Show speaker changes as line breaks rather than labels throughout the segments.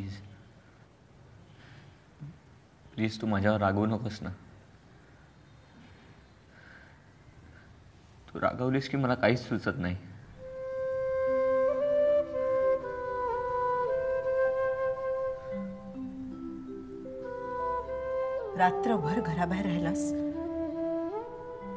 Please please तू माझ्यावर रागवू नकोस ना. तू रागवलीस की मला काहीच सुचत नाही.
रात्रभर घराबाहेर राहिलास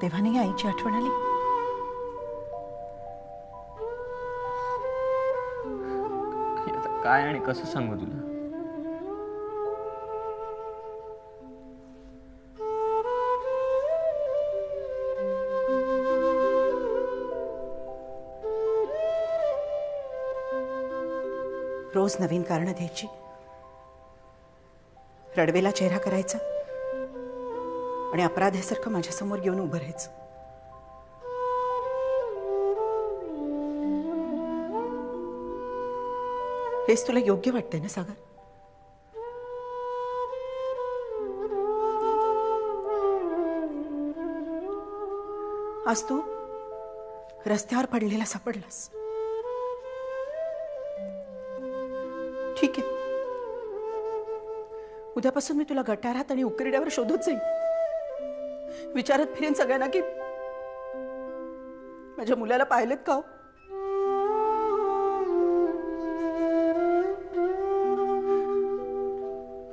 तेव्हा नाही आईची आठवण आली?
आता काय आणि कसं सांगू तुला?
रोज नवीन कारणं द्यायची, रडवेला चेहरा करायचा आणि अपराध्यासारखं माझ्यासमोर येऊन उभं राहायचं. हेच तुला योग्य वाटतंय ना सागर? आज तू रस्त्यावर पडलेला सापडलास. ठीक आहे, उद्यापासून मी तुला गटारात आणि उकिरड्यावर शोधत जाईन. विचारत फिरेन सगळ्यांना की माझ्या मुलाला पाहिलेत का?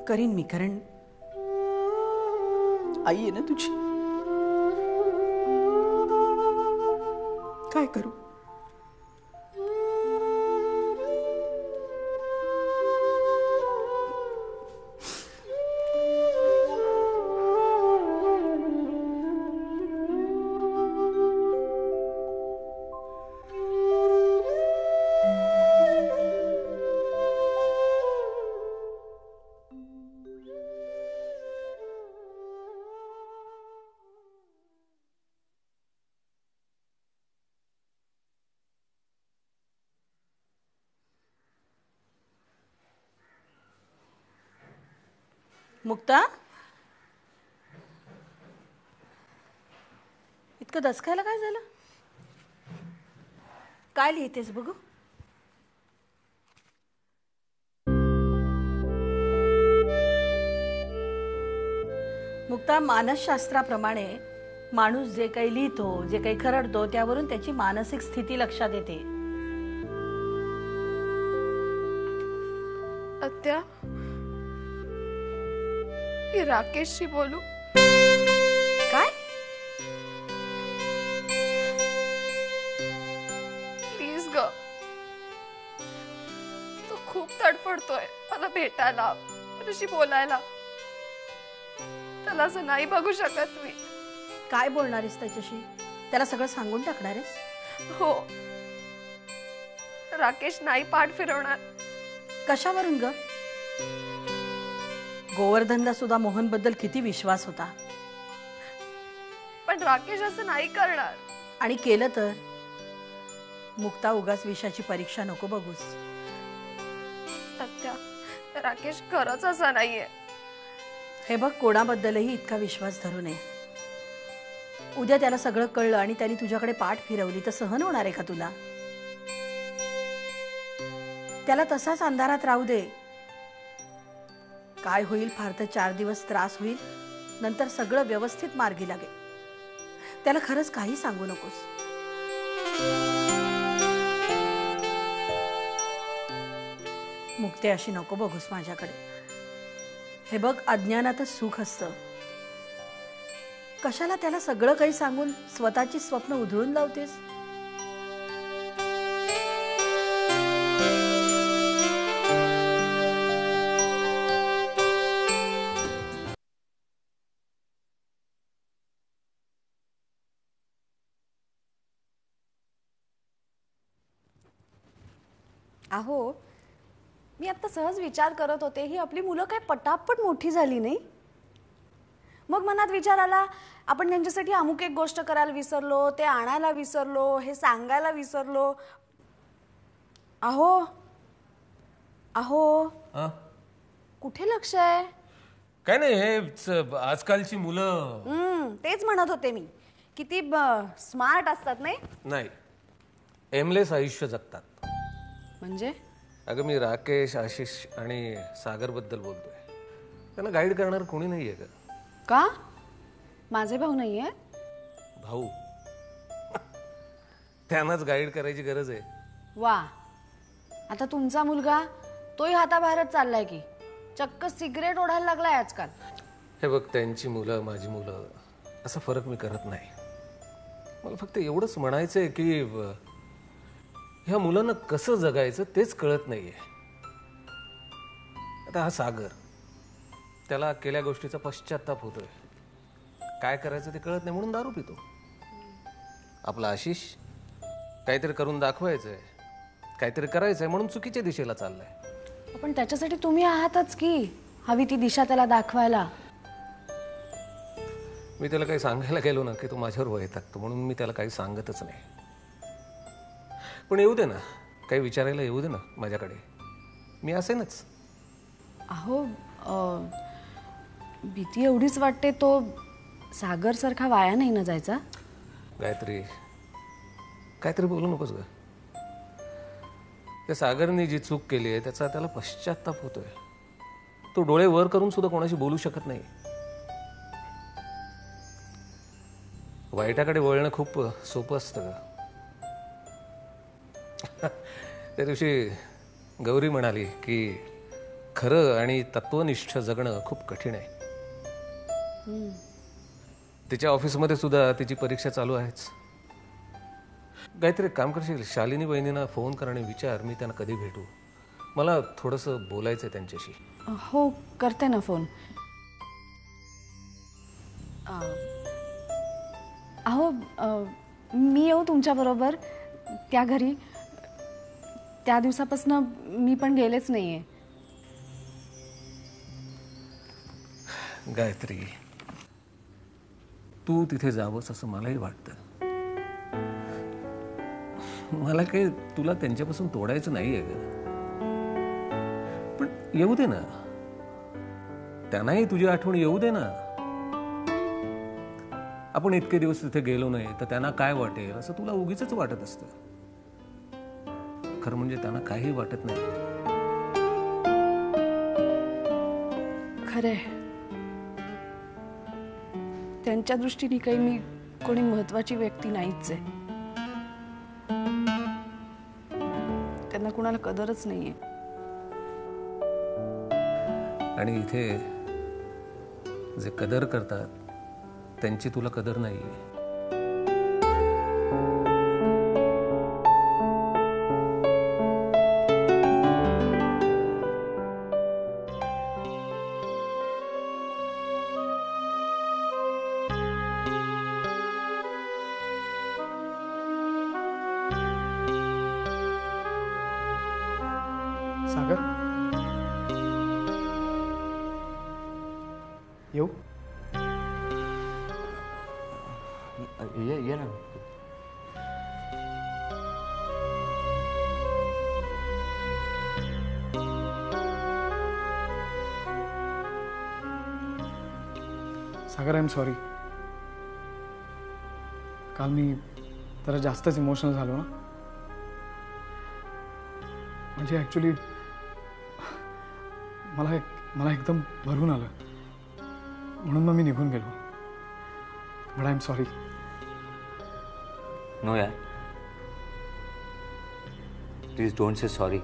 करीन मी, कारण आई आहे ना तुझी. काय करू? मुक्ता, इतकं दचकायला काय झालं? काय लिहितेस बघू? मुक्ता, मानसशास्त्राप्रमाणे माणूस जे काही लिहितो, जे काही खरडतो, त्यावरून त्याची मानसिक स्थिती लक्षात येते.
आत्या, मी राकेशशी बोलू?
काय?
प्लीज ग, तो खूप तडफडतोय मला भेटायला, माझ्याशी बोलायला. त्याला असं नाही बघू शकत मी.
काय बोलणार आहेस त्याच्याशी? त्याला सगळं सांगून टाकणार आहेस?
हो, राकेश नाही पाठ फिरवणार.
कशावरून ग? गोवर्धनला सुद्धा मोहन बद्दल किती विश्वास होता.
पण राकेश असं नाही करणार.
आणि केलं तर? मुक्ता, उगाच विषयाची परीक्षा नको बघूस.
आत्या, राकेश खरंच असा नाहीये.
हे बघ, कोणाबद्दलही इतका विश्वास धरू नये. उद्या त्याला सगळं कळलं आणि त्याने तुझ्याकडे पाठ फिरवली तर सहन होणार आहे का तुला? त्याला तसाच अंधारात राहू दे. काय होईल, फार तर 4 दिवस त्रास होईल, नंतर सगळं व्यवस्थित मार्गी लागेल. त्याला खरंच काही सांगू नकोस. मुक्ते, अशी नको बघूस माझ्याकडे. हे बघ, अज्ञानातच सुख असतं. कशाला त्याला सगळं काही सांगून स्वतःची स्वप्न उधळून लावतेस?
अहो, मी आता सहज विचार करत होते, ही आपली मुलं काय पटापट मोठी झाली नाही? मग मनात विचार आला, आपण त्यांच्यासाठी अमुक एक गोष्ट करायला विसरलो, ते आणायला विसरलो, हे सांगायला विसरलो. अहो अहो, कुठे लक्ष आहे?
काय नाही, हे आजकालची मुलं.
तेच म्हणत होते मी, किती स्मार्ट असतात नाही?
नाही, एमलेस आयुष्य जगतात.
म्हणजे
अगं मी राकेश, आशिष आणि सागरबद्दल बोलतोय. त्यांना गाईड करणार कोणी नाही आहे का?
का? माझे भाऊ नाही आहे?
भाऊ त्यांनाच गाईड करायची गरज आहे.
वा, आता तुमचा मुलगा तोही हाताबाहेरच चाललाय की, चक्क सिगरेट ओढायला लागलाय आजकाल.
हे बघ, त्यांची मुलं माझी मुलं असा फरक मी करत नाही. मला फक्त एवढंच म्हणायचं आहे की ह्या मुलांना कसं जगायचं तेच कळत नाहीये. आता हा सागर, त्याला केल्या गोष्टीचा पश्चाताप होतोय. काय करायचं ते कळत नाही म्हणून दारू पितो. आपला आशिष काहीतरी करून दाखवायचंय, काहीतरी करायचंय म्हणून चुकीच्या दिशेला चाललाय.
पण त्याच्यासाठी तुम्ही आहातच की, हवी ती दिशा त्याला दाखवायला.
मी त्याला काही सांगायला गेलो ना की तो माझ्यावर वैतागतो, म्हणून मी त्याला काही सांगतच नाही. पण येऊ दे ना, काही विचारायला येऊ दे ना माझ्याकडे, मी असेनच.
अहो, भीती एवढीच वाटते तो सागर सारखा वाया नाही ना जायचा.
काहीतरी बोलू नकोस ग. त्या सागरने जी चूक केली आहे त्याचा त्याला पश्चाताप होतोय. तो डोळे वर करून सुद्धा कोणाशी बोलू शकत नाही. वाईटाकडे वळणं खूप सोपं असतं ग. त्या दिवशी गौरी म्हणाली की खरं आणि तत्वनिष्ठ जगणं खूप कठीण आहे. तिच्या ऑफिसमध्ये सुद्धा तिची परीक्षा चालू आहेच. काहीतरी काम करशील, शालिनी बहिणींना फोन कर आणि विचार मी त्यांना कधी भेटू. मला थोडंसं बोलायचं आहे त्यांच्याशी.
हो, करते ना फोन. अहो, मी येऊ तुमच्याबरोबर त्या घरी. त्या दिवसापासून मी पण गेलेच नाहीये.
गायत्री, तू तिथे जावंस असं मलाही वाटतं. मला काही तुला त्यांच्यापासून तोडायचं नाहीये ग. पण येऊ दे ना, त्यांनाही तुझी आठवण येऊ दे ना. आपण इतके दिवस तिथे गेलो नाही तर त्यांना काय वाटेल असं तुला उगीच वाटत असतं. खरं म्हणजे त्यांना काही वाटत नाही.
खरे, त्यांच्या दृष्टीने काही मी कोणी महत्वाची व्यक्ती नाहीच आहे. त्यांना कुणाला कदरच नाहीये.
आणि इथे जे कदर करतात त्यांची तुला कदर नाहीये.
सागर, येऊ?
ये ना.
सागर, आय एम सॉरी. काल मी जरा जास्तच इमोशनल झालो ना. म्हणजे ॲक्च्युली मला एकदम भरून आलं म्हणून मग मी निघून गेलो. But I am sorry.
No यार, please don't say sorry.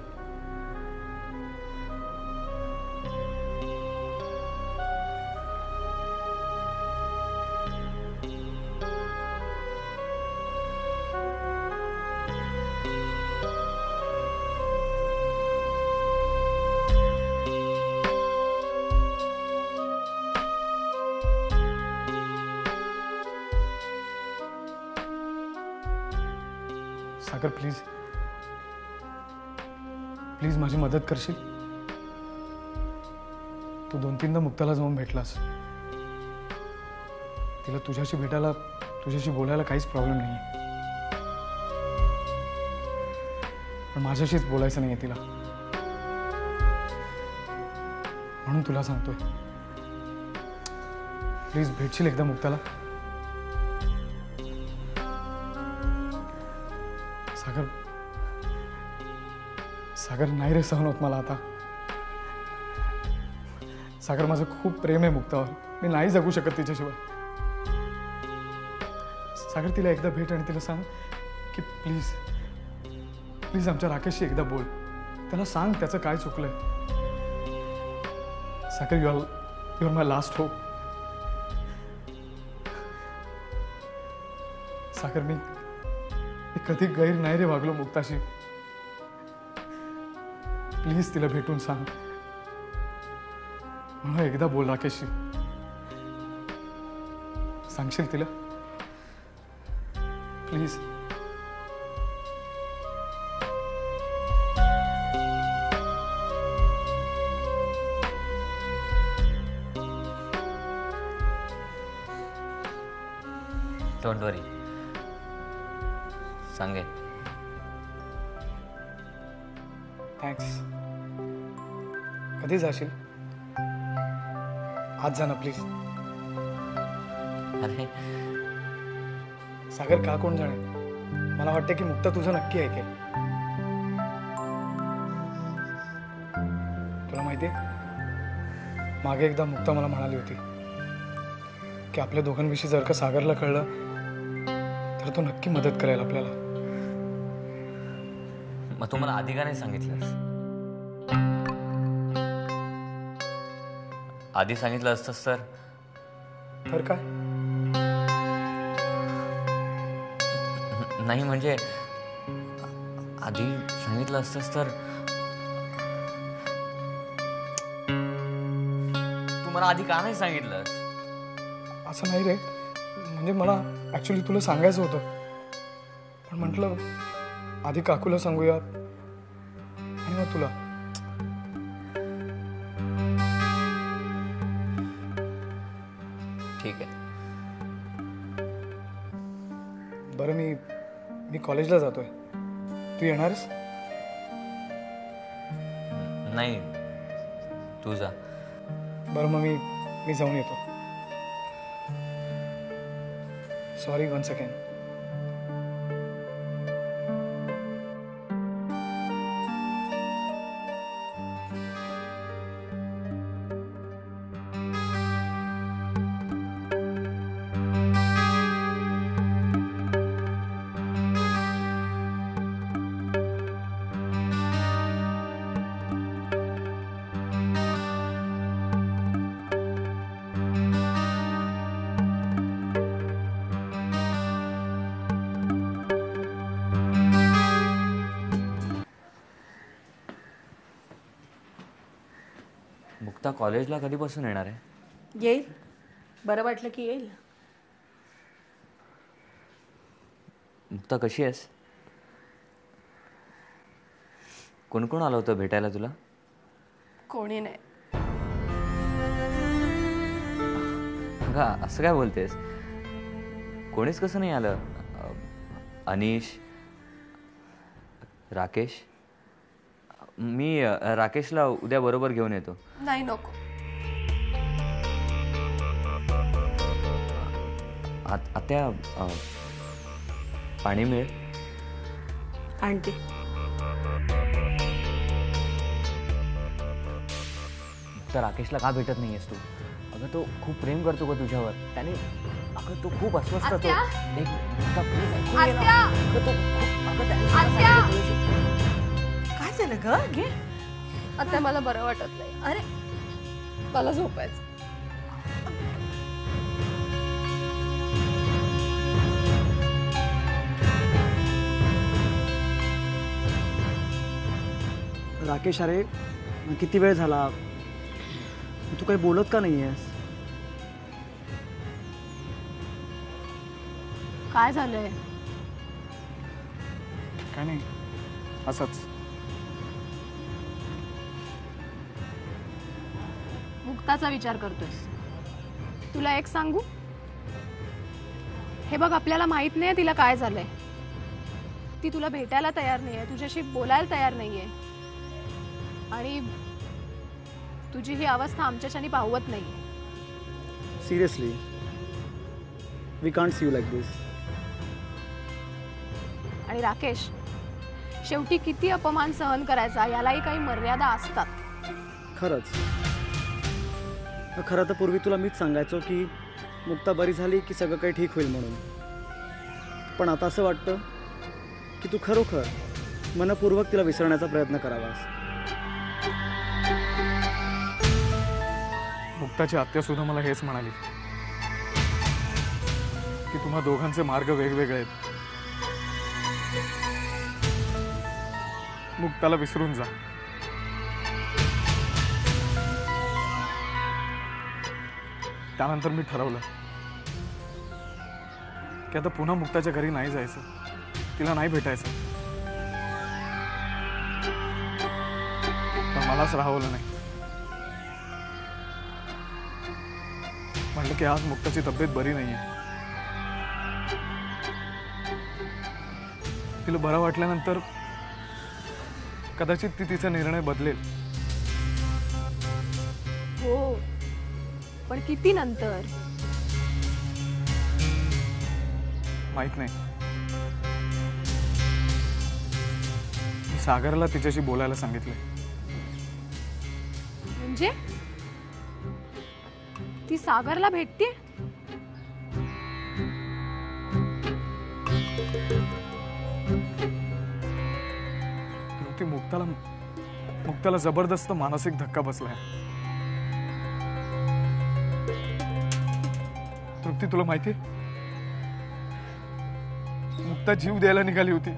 Sagar, please माझी मदत करशील? तू 2-3दा मुक्ताला जाऊन भेटलास. तिला तुझ्याशी बोलायला काहीच प्रॉब्लेम नाही. पण माझ्याशीच बोलायचं नाहीये तिला. म्हणून तुला सांगतोय, प्लीज भेटशील एकदा मुक्ताला? सागर, सागर नाही रे सहन होत मला आता. सागर माझं खूप प्रेम आहे मुक्तावर. मी नाही जगू शकत तिच्याशिवाय. सागर तिला एकदा भेट आणि तिला सांग की प्लीज प्लीज आमच्या राकेशशी एकदा बोल. त्याला सांग त्याचं काय चुकलंय. Sagar you are my last hope. Sagar मी कधी गैर नाही रे वागलो मुक्ताशी. प्लीज तिला भेटून सांग. मला एकदा बोल राकेशशी. सांगशील तिला प्लीज.
डोंट वरी, सांगेन.
थँक्स. कधी जाशील? आज जा ना प्लीज.
अरे
सागर का कोण जाणे, मला वाटतं की मुक्ता तुझं नक्की ऐकेल. तुला माहितीये मागे एकदा मुक्ता मला म्हणाली होती की आपल्या दोघांविषयी जर का सागरला कळलं तर तो नक्की मदत करेल आपल्याला.
मग तू मला आधी का नाही सांगितलंस? आधी सांगितलं असतंस
तर काय?
नाही म्हणजे आधी सांगितलं असतंस तर तू मला आधी का नाही सांगितलंस?
असं नाही रे, म्हणजे मला ऍक्च्युली तुला सांगायचं होतं, पण म्हटलं आधी काकूला सांगूया आणि मग तुला.
ठीक आहे.
बरं मी कॉलेजला जातोय. तू येणारस?
नाही, तू जा.
बरं मग मी जाऊन येतो. Sorry once again.
मुक्ता कॉलेजला कधीपासून येणार आहे?
येईल. बरं वाटलं की येईल.
मुक्ता कशी आहेस? कोण कोण आलं होतं भेटायला तुला?
कोणी नाही.
अगं असं काय बोलतेस? कोणीच कसं नाही आलं? अनिश, राकेश. मी राकेशला उद्या बरोबर घेऊन येतो.
नाही नको.
आत्या पाणी मिळेल?
आणते.
तर राकेशला का भेटत नाहीयेस तू? अगं तो खूप प्रेम करतो का तुझ्यावर? त्याने अगं तो खूप अस्वस्थ होतो.
आत्या?
मुक्ता, please ऐकून घे ना.
आत्या?
अगं तो अगं त्याने मला
आत्या?
सांगितलं तुझ्याशी.
काय झालं ग? घे.
आता मला बरं वाटत नाही.
अरे
मला झोपायचं.
राकेश, अरे किती वेळ झाला, तू काही बोलत का नाही आहेस?
काय झालंय?
काय नाही, असंच.
मुक्ताचा विचार करतोयस? तुला एक सांगू, हे बघ आपल्याला माहित नाही तिला काय झालंय. ती तुला भेटायला तयार नाहीये, तुझ्याशी बोलायला तयार नाहीये आणि तुझी ही अवस्था आमच्याच्यानी पाहवत नाहीये.
Seriously, we can't see you like this.
आणि राकेश, शेवटी किती अपमान सहन करायचा यालाही काही मर्यादा असतात.
खरंच. खरं तर पूर्वी तुला मीच सांगायचो की मुक्ता बरी झाली की सगळं काही ठीक होईल म्हणून. पण आता असं वाटतं की तू खरोखर मनपूर्वक तिला विसरण्याचा प्रयत्न करावास.
मुक्ताची आत्या सुद्धा मला हेच म्हणाली की तुम्हा दोघांचे मार्ग वेगवेगळे आहेत. मुक्ताला विसरून जा. त्यानंतर मी ठरवलं की आता पुन्हा मुक्ताच्या घरी नाही जायचं, तिला नाही भेटायचं. पण मलाच राहवलं नाही. म्हटलं की आज मुक्ताची तब्येत बरी नाहीये. तिला बरं वाटल्यानंतर कदाचित ती तिचा निर्णय बदलेल.
हो, पण किती नंतर?
माहित नाही. मी सागरला तिच्याशी बोलायला सांगितले.
म्हणजे ती सागरला भेटते?
ती मुक्ताला जबरदस्त मानसिक धक्का बसलाय. तृप्ती, तुला माहिती मुक्ता जीव द्यायला निघाली होती.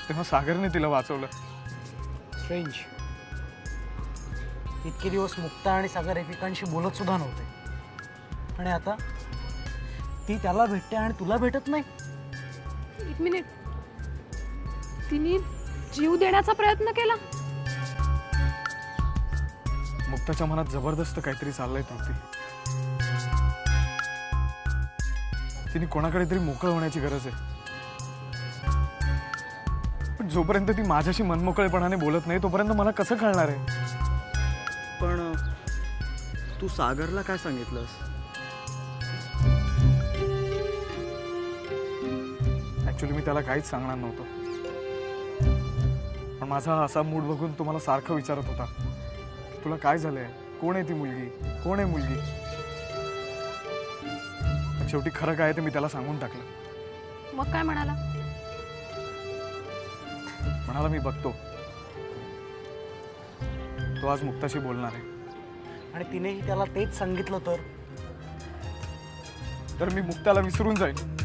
तेव्हा सागरने तिला वाचवलं.
स्ट्रेंज. इतके दिवस मुक्ता आणि सागर एकमेकांशी बोलत सुद्धा नव्हते आणि आता ती त्याला भेटते आणि तुला भेटत नाही.
एक मिनिट, तिने जीव देण्याचा प्रयत्न केला?
मुक्ताच्या मनात जबरदस्त काहीतरी चाललंय तृप्ती. तिने कोणाकडे तरी मोकळं होण्याची गरज आहे. पण जोपर्यंत ती माझ्याशी मनमोकळेपणाने बोलत नाही तोपर्यंत मला कसं कळणार आहे?
पण तू सागरला काय सांगितलंस?
ऍक्च्युली मी त्याला काहीच सांगणार नव्हतो. पण माझा असा मूड बघून तो मला सारखं विचारत होता, तुला काय झालंय, कोण आहे ती मुलगी, कोण आहे मुलगी. पण शेवटी खरं काय ते मी त्याला सांगून टाकलं.
मग काय म्हणाला?
म्हणाला मी बघतो. तो आज मुक्ताशी बोलणार आहे.
आणि तिनेही त्याला तेच सांगितलं तर
मी मुक्ताला विसरून जाईन.